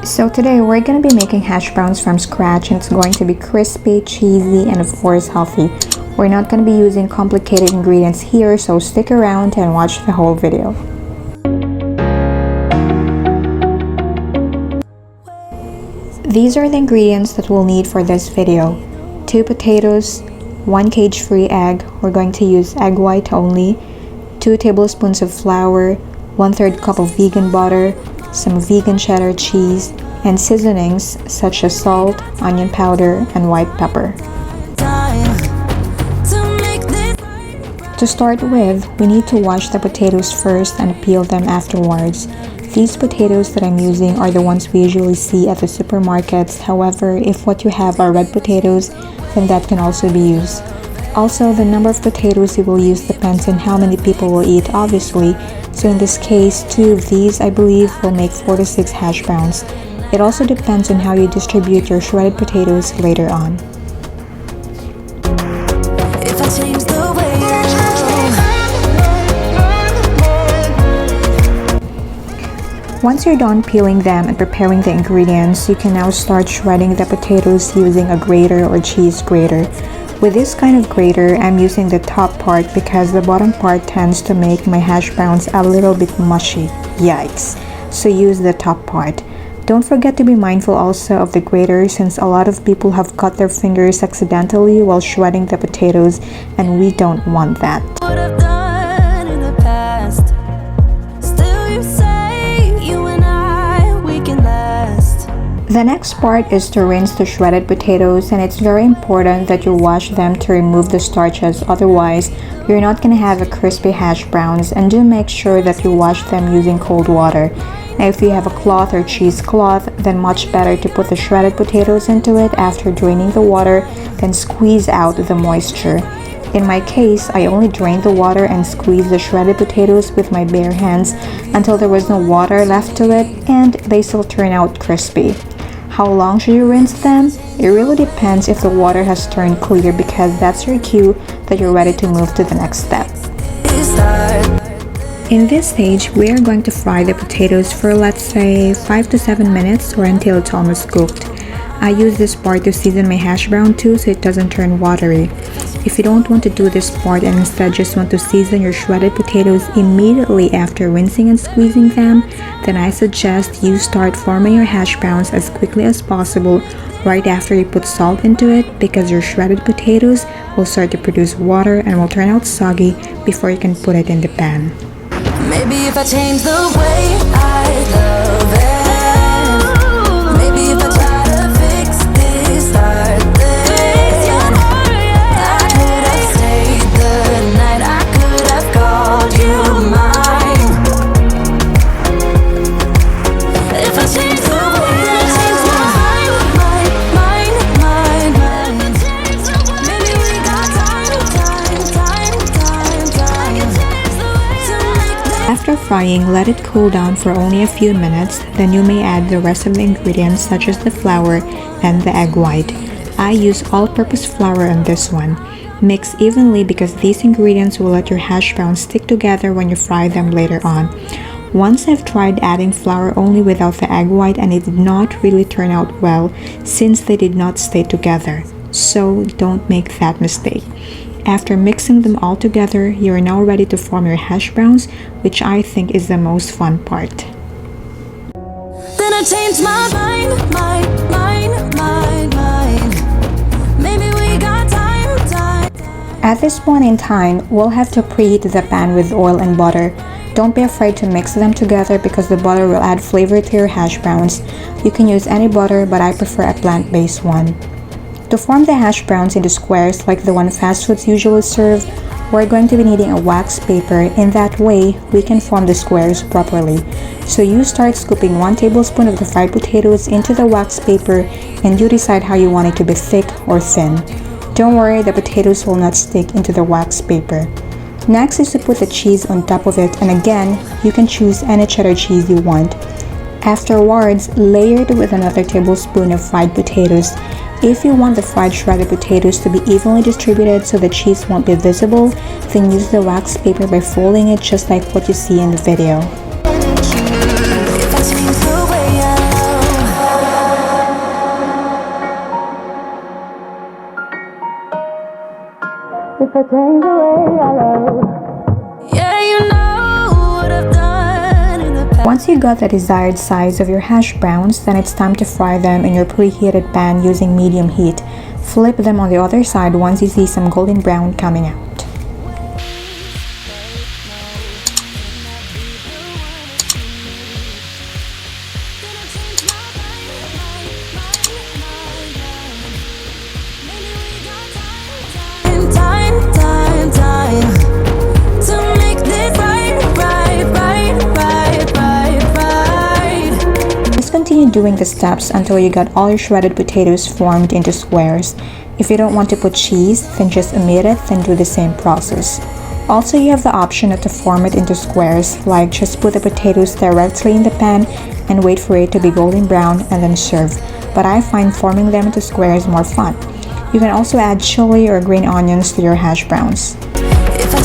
So today we're going to be making hash browns from scratch, and it's going to be crispy, cheesy, and of course healthy. We're not going to be using complicated ingredients here, so stick around and watch the whole video. These are the ingredients that we'll need for this video. 2 potatoes, 1 cage-free egg, we're going to use egg white only, 2 tablespoons of flour, 1/3 cup of vegan butter, some vegan cheddar cheese, and seasonings such as salt, onion powder, and white pepper. To start with, we need to wash the potatoes first and peel them afterwards. These potatoes that I'm using are the ones we usually see at the supermarkets. However, if what you have are red potatoes, then that can also be used. Also, the number of potatoes you will use depends on how many people will eat, obviously. So in this case, 2 of these, I believe, will make 4 to 6 hash browns. It also depends on how you distribute your shredded potatoes later on. Once you're done peeling them and preparing the ingredients, you can now start shredding the potatoes using a grater or cheese grater. With this kind of grater, I'm using the top part because the bottom part tends to make my hash browns a little bit mushy. Yikes! So use the top part. Don't forget to be mindful also of the grater, since a lot of people have cut their fingers accidentally while shredding the potatoes, and we don't want that. The next part is to rinse the shredded potatoes, and it's very important that you wash them to remove the starches, otherwise you're not going to have a crispy hash browns. And do make sure that you wash them using cold water. Now if you have a cloth or cheesecloth, then much better to put the shredded potatoes into it after draining the water, then squeeze out the moisture. In my case, I only drained the water and squeezed the shredded potatoes with my bare hands until there was no water left to it, and they still turn out crispy. How long should you rinse them? It really depends if the water has turned clear, because that's your cue that you're ready to move to the next step. In this stage, we are going to fry the potatoes for, let's say, 5 to 7 minutes or until it's almost cooked. I use this part to season my hash brown too, so it doesn't turn watery. If you don't want to do this part and instead just want to season your shredded potatoes immediately after rinsing and squeezing them, then I suggest you start forming your hash browns as quickly as possible right after you put salt into it, because your shredded potatoes will start to produce water and will turn out soggy before you can put it in the pan. Maybe if I change the way I love it, maybe if I try to fix this, start this, I could have stayed the night, I could have called you mine. If I change the way I change mine, maybe we got time. After frying, let it cool down for only a few minutes, then you may add the rest of the ingredients such as the flour and the egg white. I use all-purpose flour on this one. Mix evenly because these ingredients will let your hash browns stick together when you fry them later on. Once I've tried adding flour only without the egg white, and it did not really turn out well since they did not stay together. So don't make that mistake. After mixing them all together, you are now ready to form your hash browns, which I think is the most fun part. Then I changed my mind. Maybe we got time. At this point in time, we'll have to preheat the pan with oil and butter. Don't be afraid to mix them together because the butter will add flavor to your hash browns. You can use any butter, but I prefer a plant-based one. To form the hash browns into squares like the one fast foods usually serve, we're going to be needing a wax paper. In that way, we can form the squares properly. So you start scooping 1 tablespoon of the fried potatoes into the wax paper, and you decide how you want it to be thick or thin. Don't worry, the potatoes will not stick into the wax paper. Next is to put the cheese on top of it, and again, you can choose any cheddar cheese you want. Afterwards, layer it with another tablespoon of fried potatoes. If you want the fried shredded potatoes to be evenly distributed so the cheese won't be visible, then use the wax paper by folding it just like what you see in the video. If I change the way I love if I change the way I love. Yeah, you know what I've done in the past. Once you got the desired size of your hash browns, then it's time to fry them in your preheated pan using medium heat. Flip them on the other side once you see some golden brown coming out. Continue doing the steps until you got all your shredded potatoes formed into squares. If you don't want to put cheese, then just omit it, then do the same process. Also, you have the option to form it into squares, like just put the potatoes directly in the pan and wait for it to be golden brown and then serve. But I find forming them into squares more fun. You can also add chili or green onions to your hash browns. If I